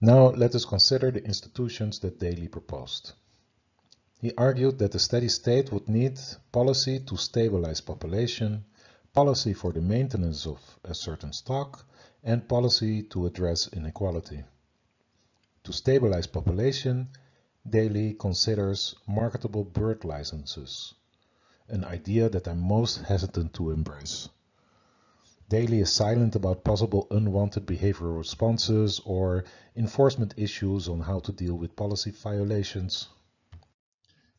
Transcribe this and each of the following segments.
Now let us consider the institutions that Daly proposed. He argued that the steady state would need policy to stabilize population, policy for the maintenance of a certain stock, and policy to address inequality. To stabilize population, Daly considers marketable bird licenses, an idea that I'm most hesitant to embrace. Daly is silent about possible unwanted behavioral responses or enforcement issues on how to deal with policy violations.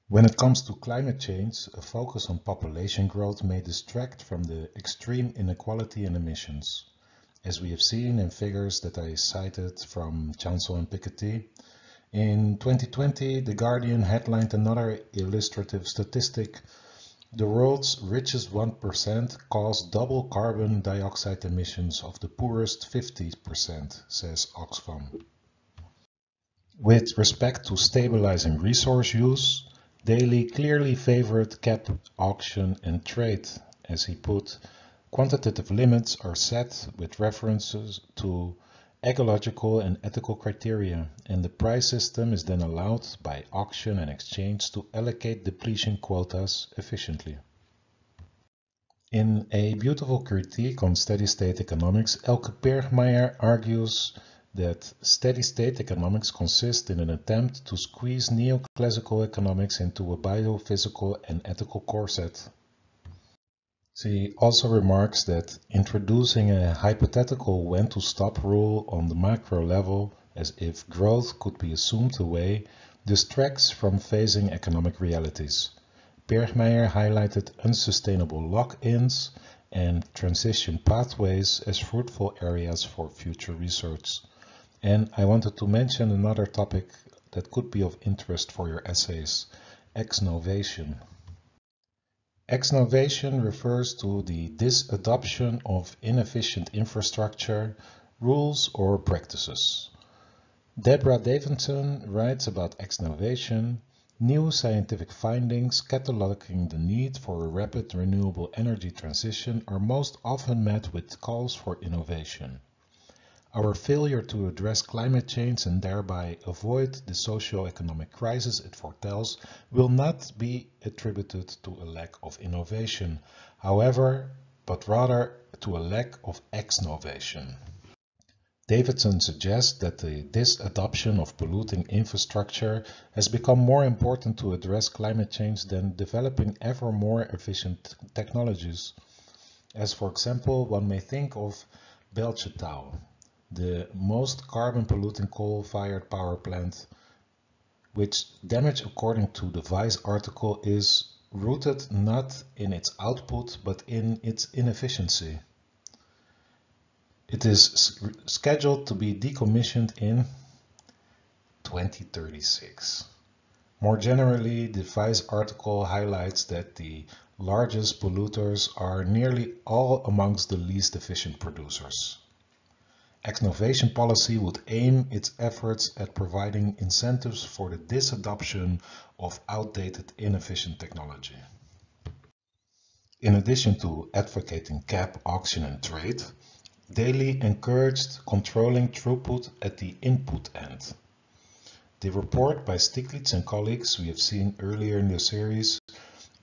When it comes to climate change, a focus on population growth may distract from the extreme inequality in emissions, as we have seen in figures that I cited from Chancel and Piketty. In 2020, The Guardian headlined another illustrative statistic: the world's richest 1% cause double carbon dioxide emissions of the poorest 50%, says Oxfam. With respect to stabilizing resource use, Daly clearly favored cap, auction, and trade. As he put, quantitative limits are set with references to ecological and ethical criteria, and the price system is then allowed by auction and exchange to allocate depletion quotas efficiently. In a beautiful critique on steady-state economics, Elke Bergmeier argues that steady-state economics consists in an attempt to squeeze neoclassical economics into a biophysical and ethical corset. She also remarks that introducing a hypothetical when-to-stop rule on the macro level, as if growth could be assumed away, distracts from facing economic realities. Bergmeier highlighted unsustainable lock-ins and transition pathways as fruitful areas for future research. And I wanted to mention another topic that could be of interest for your essays: exnovation. Exnovation refers to the disadoption of inefficient infrastructure, rules, or practices. Deborah Davidson writes about exnovation: new scientific findings cataloging the need for a rapid renewable energy transition are most often met with calls for innovation. Our failure to address climate change and thereby avoid the socio-economic crisis it foretells will not be attributed to a lack of innovation, however, but rather to a lack of exnovation. Davidson suggests that the disadoption of polluting infrastructure has become more important to address climate change than developing ever more efficient technologies. As for example, one may think of Belchetau, the most carbon-polluting coal-fired power plant, which damage, according to the Vice article, is rooted not in its output but in its inefficiency. It is scheduled to be decommissioned in 2036. More generally, the Vice article highlights that the largest polluters are nearly all amongst the least efficient producers. Exnovation policy would aim its efforts at providing incentives for the disadoption of outdated, inefficient technology. In addition to advocating cap, auction, and trade, Daly encouraged controlling throughput at the input end. The report by Stiglitz and colleagues we have seen earlier in the series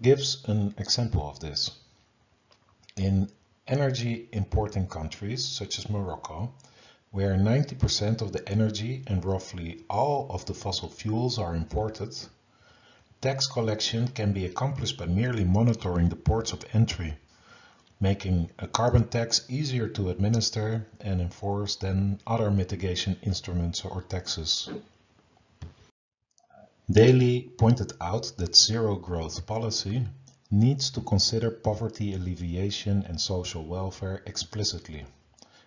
gives an example of this. In energy importing countries such as Morocco, where 90% of the energy and roughly all of the fossil fuels are imported, tax collection can be accomplished by merely monitoring the ports of entry, making a carbon tax easier to administer and enforce than other mitigation instruments or taxes. Daly pointed out that zero growth policy needs to consider poverty alleviation and social welfare explicitly,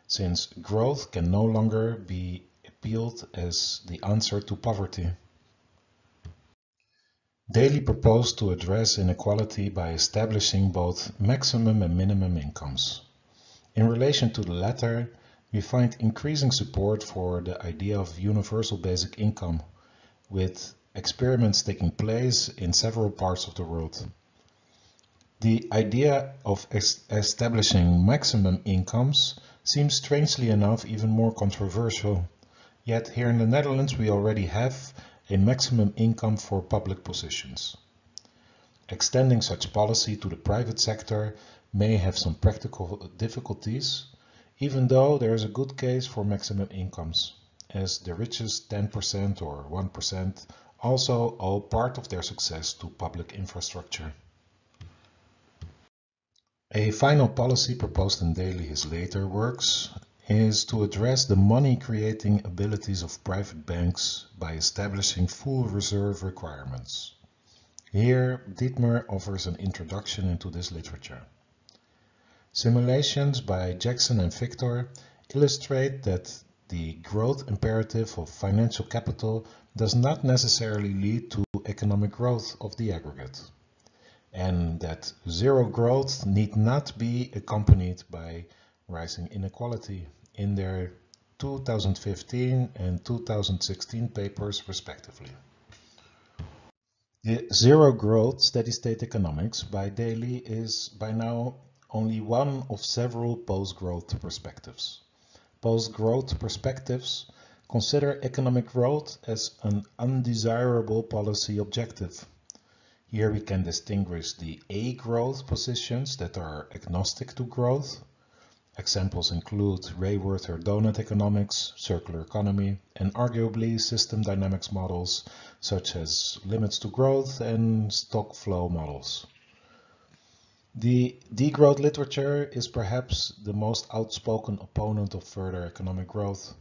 since growth can no longer be appealed as the answer to poverty. Daly proposed to address inequality by establishing both maximum and minimum incomes. In relation to the latter, we find increasing support for the idea of universal basic income, with experiments taking place in several parts of the world. The idea of establishing maximum incomes seems strangely enough even more controversial, Yet here in the Netherlands we already have a maximum income for public positions. Extending such policy to the private sector may have some practical difficulties, even though there is a good case for maximum incomes, as the richest 10% or 1% also owe part of their success to public infrastructure. A final policy proposed in Daley's later works is to address the money-creating abilities of private banks by establishing full reserve requirements. Here, Dietmar offers an introduction into this literature. Simulations by Jackson and Victor illustrate that the growth imperative of financial capital does not necessarily lead to economic growth of the aggregate, and that zero growth need not be accompanied by rising inequality in their 2015 and 2016 papers respectively. The zero growth steady-state economics by Daley is by now only one of several post-growth perspectives. Post-growth perspectives consider economic growth as an undesirable policy objective. Here we can distinguish the A-growth positions that are agnostic to growth. Examples include Rayworth donut economics, circular economy, and arguably system dynamics models such as limits to growth and stock flow models. The degrowth literature is perhaps the most outspoken opponent of further economic growth.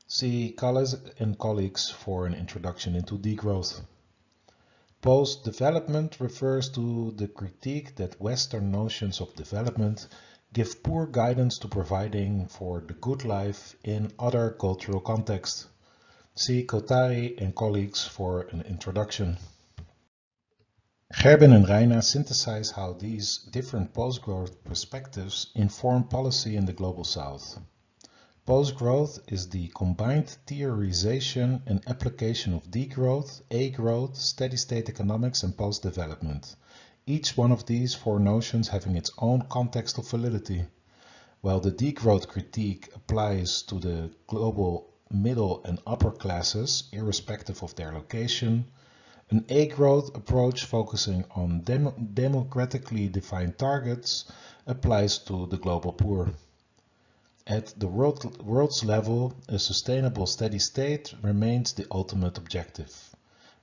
See Calles and colleagues for an introduction into degrowth. Post-development refers to the critique that Western notions of development give poor guidance to providing for the good life in other cultural contexts. See Kotari and colleagues for an introduction. Gerben and Reina synthesize how these different post-growth perspectives inform policy in the Global South. Post-growth is the combined theorization and application of degrowth, A-growth, steady-state economics, and post-development. Each one of these four notions having its own context of validity. While the degrowth critique applies to the global middle and upper classes, irrespective of their location, an A-growth approach focusing on democratically defined targets applies to the global poor. At the world's level, a sustainable steady state remains the ultimate objective,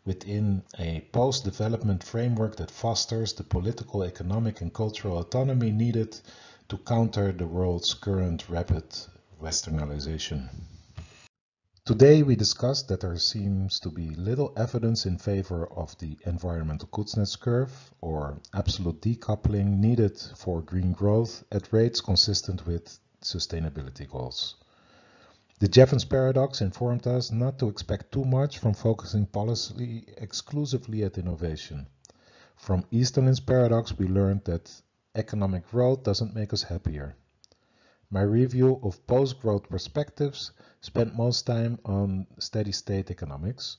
within a post-development framework that fosters the political, economic, and cultural autonomy needed to counter the world's current rapid westernization. Today we discussed that there seems to be little evidence in favor of the environmental Kuznets curve, or absolute decoupling needed for green growth at rates consistent with sustainability goals. The Jevons paradox informed us not to expect too much from focusing policy exclusively at innovation. From Easterlin's paradox we learned that economic growth doesn't make us happier. My review of post-growth perspectives spent most time on steady-state economics.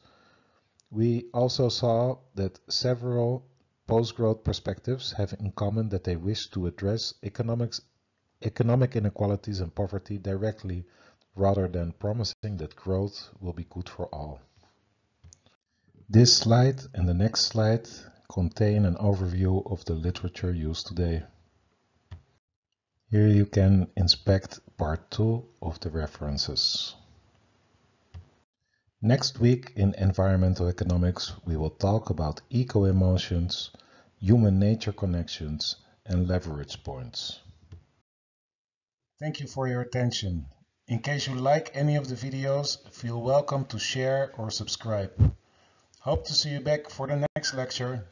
We also saw that several post-growth perspectives have in common that they wish to address economic inequalities and poverty directly, rather than promising that growth will be good for all. This slide and the next slide contain an overview of the literature used today. Here you can inspect part 2 of the references. Next week in environmental economics we will talk about eco-emotions, human-nature connections, and leverage points. Thank you for your attention. In case you like any of the videos, feel welcome to share or subscribe. Hope to see you back for the next lecture.